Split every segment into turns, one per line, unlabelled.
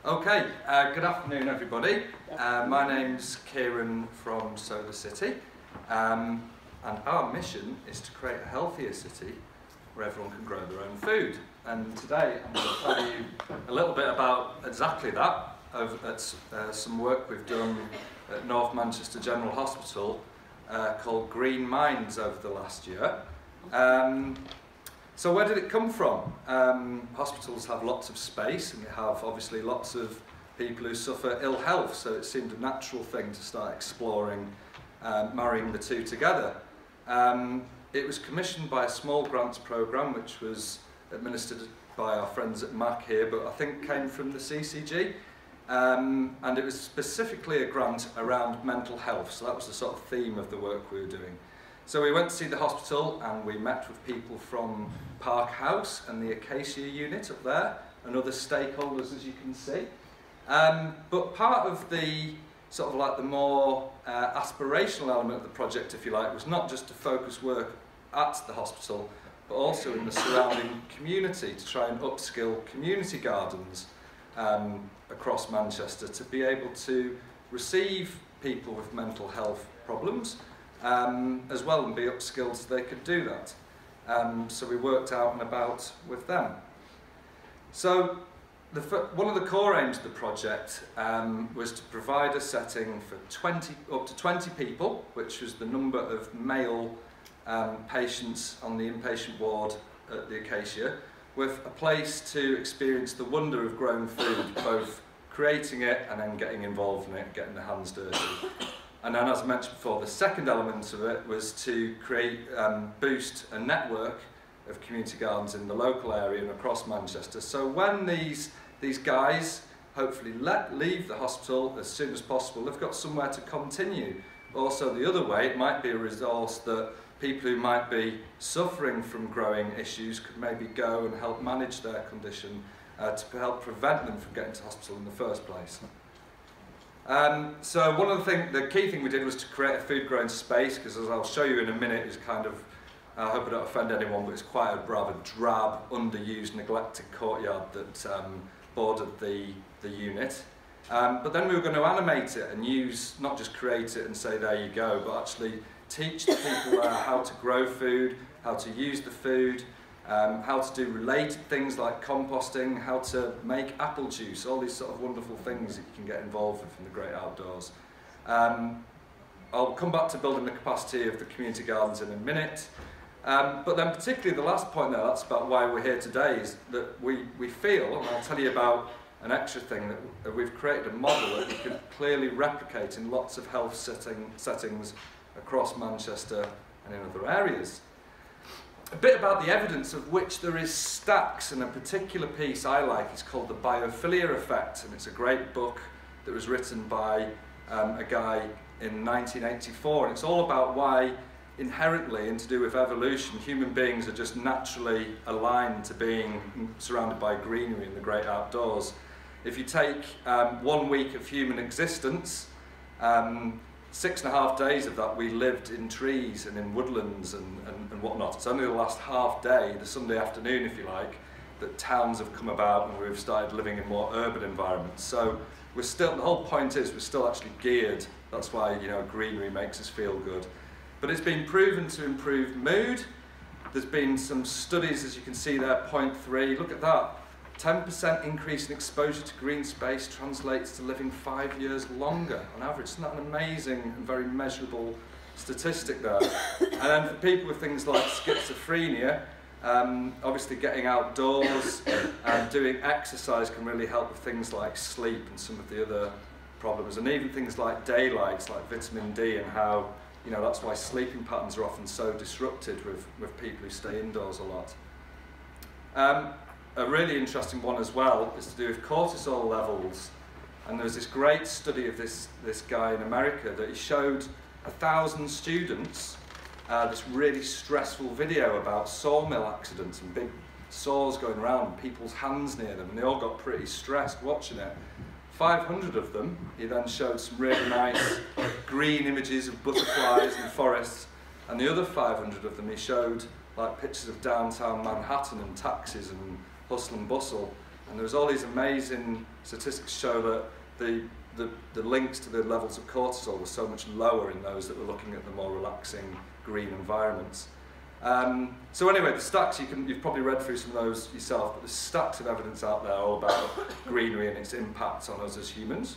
Okay, good afternoon everybody. My name's Kieron from Solar City, and our mission is to create a healthier city where everyone can grow their own food. And today I'm going to tell you a little bit about exactly that, some work we've done at North Manchester General Hospital called Green Minds over the last year. So where did it come from? Hospitals have lots of space and they have obviously lots of people who suffer ill health, so it seemed a natural thing to start exploring marrying the two together. It was commissioned by a small grants programme which was administered by our friends at MAC here, but I think came from the CCG. And it was specifically a grant around mental health, so that was the sort of theme of the work we were doing. So we went to see the hospital and we met with people from Park House and the Acacia unit up there and other stakeholders, as you can see. But part of the sort of like the more aspirational element of the project, if you like, was not just to focus work at the hospital, but also in the surrounding community to try and upskill community gardens across Manchester to be able to receive people with mental health problems as well and be upskilled so they could do that. So we worked out and about with them. So one of the core aims of the project was to provide a setting for up to 20 people, which was the number of male patients on the inpatient ward at the Acacia, with a place to experience the wonder of growing food, both creating it and then getting involved in it, getting their hands dirty. And then, as I mentioned before, the second element of it was to boost a network of community gardens in the local area and across Manchester. So when these guys hopefully leave the hospital as soon as possible, they've got somewhere to continue. Also, the other way, it might be a resource that people who might be suffering from growing issues could maybe go and help manage their condition to help prevent them from getting to hospital in the first place. So one of the key thing we did was to create a food growing space, because as I'll show you in a minute, is kind of, I hope I don't offend anyone, but it's quite a rather drab, underused, neglected courtyard that bordered the unit. But then we were going to animate it and use, not just create it and say there you go, but actually teach the people how to grow food, how to use the food, how to do related things like composting, how to make apple juice, all these sort of wonderful things that you can get involved with in the great outdoors. I'll come back to building the capacity of the community gardens in a minute. But then particularly the last point there, that's about why we're here today, is that we feel, and I'll tell you about an extra thing, that we've created a model that we can clearly replicate in lots of health settings across Manchester and in other areas. A bit about the evidence, of which there is stacks, and a particular piece I like is called the Biophilia Effects, and it's a great book that was written by a guy in 1984, and it's all about why inherently, and to do with evolution, human beings are just naturally aligned to being surrounded by greenery in the great outdoors. If you take 1 week of human existence, 6.5 days of that we lived in trees and in woodlands and whatnot. It's only the last half day, the Sunday afternoon if you like, that towns have come about and we've started living in more urban environments. So we're still, the whole point is we're still actually geared. That's why, you know, greenery makes us feel good. But it's been proven to improve mood. There's been some studies, as you can see there, 0.3, look at that. 10% increase in exposure to green space translates to living 5 years longer on average. Isn't that an amazing and very measurable statistic there? And then for people with things like schizophrenia, obviously getting outdoors and doing exercise can really help with things like sleep and some of the other problems, and even things like daylights, like vitamin D, and how, you know, that's why sleeping patterns are often so disrupted with people who stay indoors a lot. A really interesting one as well is to do with cortisol levels, and there was this great study of this guy in America that he showed 1,000 students this really stressful video about sawmill accidents and big saws going around and people's hands near them, and they all got pretty stressed watching it. 500 of them, he then showed some really nice green images of butterflies and forests, and the other 500 of them he showed like pictures of downtown Manhattan and taxis and hustle and bustle. And there was all these amazing statistics show that the links to the levels of cortisol were so much lower in those that were looking at the more relaxing green environments. So anyway, the stacks, you've probably read through some of those yourself, but there's stacks of evidence out there all about greenery and its impact on us as humans.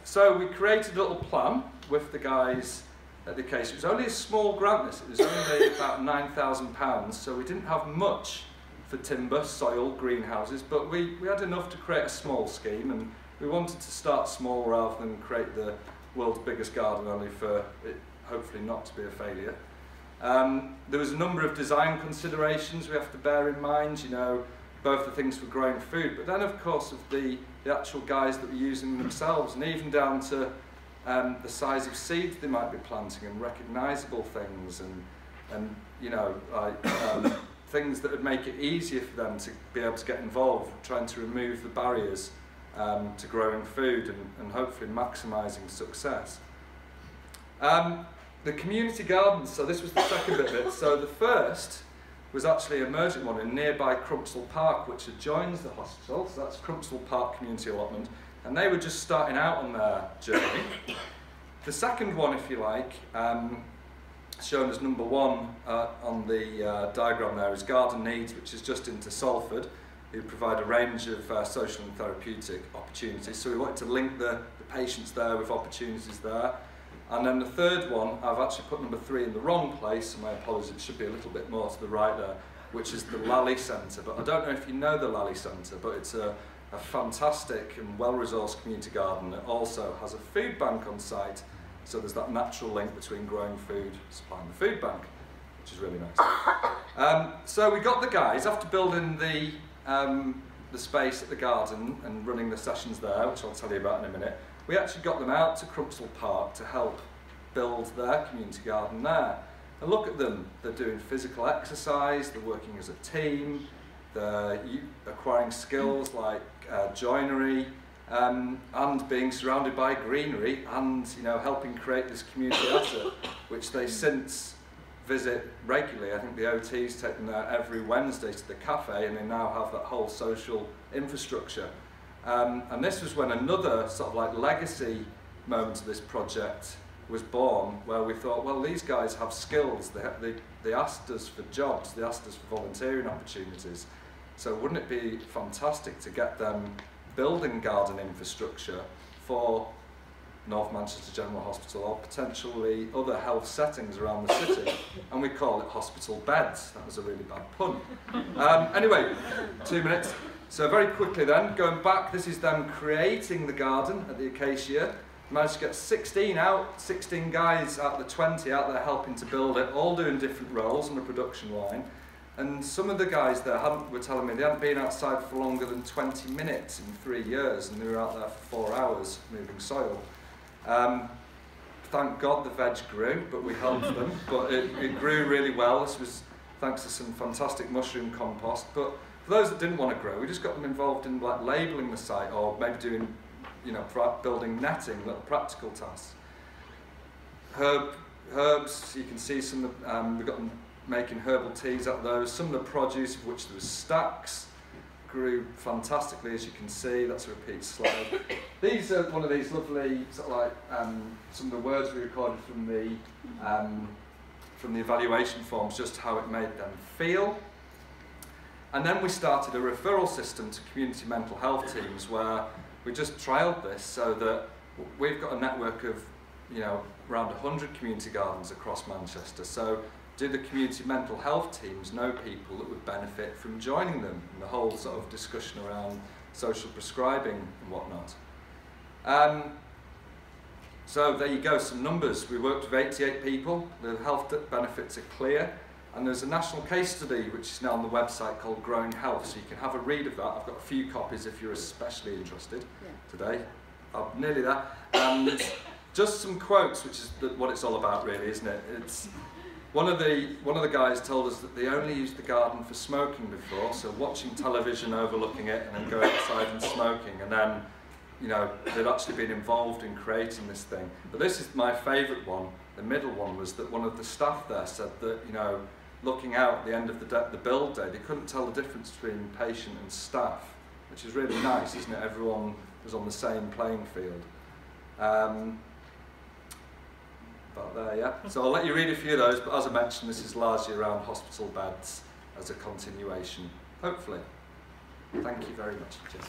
So we created a little plan with the guys at the case. It was only a small grant, this. It was only about £9,000, so we didn't have much for timber, soil, greenhouses, but we had enough to create a small scheme, and we wanted to start small rather than create the world's biggest garden, only for it hopefully not to be a failure. There was a number of design considerations we have to bear in mind, you know, both the things for growing food, but then of course of the actual guys that were using themselves, and even down to the size of seeds they might be planting, and recognisable things, and you know, like things that would make it easier for them to be able to get involved, trying to remove the barriers to growing food and hopefully maximising success. The community gardens, so this was the second bit of it. So the first was actually an emergent one in nearby Crumpsall Park, which adjoins the hospital. So that's Crumpsall Park Community Allotment. And they were just starting out on their journey. The second one, if you like, shown as number 1 on the diagram there, is Garden Needs, which is just into Salford, who provide a range of social and therapeutic opportunities. So we wanted to link the patients there with opportunities there. And then the third one, I've actually put number 3 in the wrong place, so my apologies, it should be a little bit more to the right there, which is the Lally Centre. But I don't know if you know the Lally Centre, but it's a fantastic and well-resourced community garden that also has a food bank on site. So there's that natural link between growing food, supplying the food bank, which is really nice. So we got the guys, after building the space at the garden and running the sessions there, which I'll tell you about in a minute, we actually got them out to Crumpsall Park to help build their community garden there. And look at them, they're doing physical exercise, they're working as a team, they're acquiring skills like joinery, and being surrounded by greenery, and you know, helping create this community asset, which they since visit regularly. I think the OT's take them there every Wednesday to the cafe, and they now have that whole social infrastructure. And this was when another sort of like legacy moment of this project was born, where we thought, well, these guys have skills, they asked us for jobs, they asked us for volunteering opportunities, so wouldn't it be fantastic to get them building garden infrastructure for North Manchester General Hospital, or potentially other health settings around the city, and we call it hospital beds. That was a really bad pun. Anyway, 2 minutes. So very quickly then, going back, this is them creating the garden at the Acacia. Managed to get 16 guys out of the 20 out there helping to build it, all doing different roles on the production line. And some of the guys there were telling me they hadn't been outside for longer than 20 minutes in 3 years, and they were out there for 4 hours moving soil. Thank God the veg grew, but we helped them. But it grew really well. This was thanks to some fantastic mushroom compost. But for those that didn't want to grow, we just got them involved in like labelling the site, or maybe doing, you know, building netting, little practical tasks. Herbs, you can see some of we got them making herbal teas out of those. Some of the produce, of which there was stacks, grew fantastically, as you can see. That's a repeat slide. These are one of these lovely sort of like some of the words we recorded from the evaluation forms, just how it made them feel. And then we started a referral system to community mental health teams, where we just trialled this, so that we've got a network of, you know, around 100 community gardens across Manchester. So do the community mental health teams know people that would benefit from joining them, and the whole sort of discussion around social prescribing and whatnot. So there you go, some numbers. We worked with 88 people, the health benefits are clear, and there's a national case study which is now on the website called Growing Health, so you can have a read of that. I've got a few copies if you're especially interested today. I'm nearly there. And just some quotes, which is what it's all about really, isn't it? It's one of the guys told us that they only used the garden for smoking before, so watching television, overlooking it, and then going outside and smoking, and then, you know, they'd actually been involved in creating this thing. But this is my favourite one. The middle one was that one of the staff there said that, you know, looking out at the end of the build day, they couldn't tell the difference between patient and staff, which is really nice, isn't it? Everyone was on the same playing field. About there, yeah. So I'll let you read a few of those, but as I mentioned, this is largely around hospital beds as a continuation, hopefully. Thank you very much. Cheers.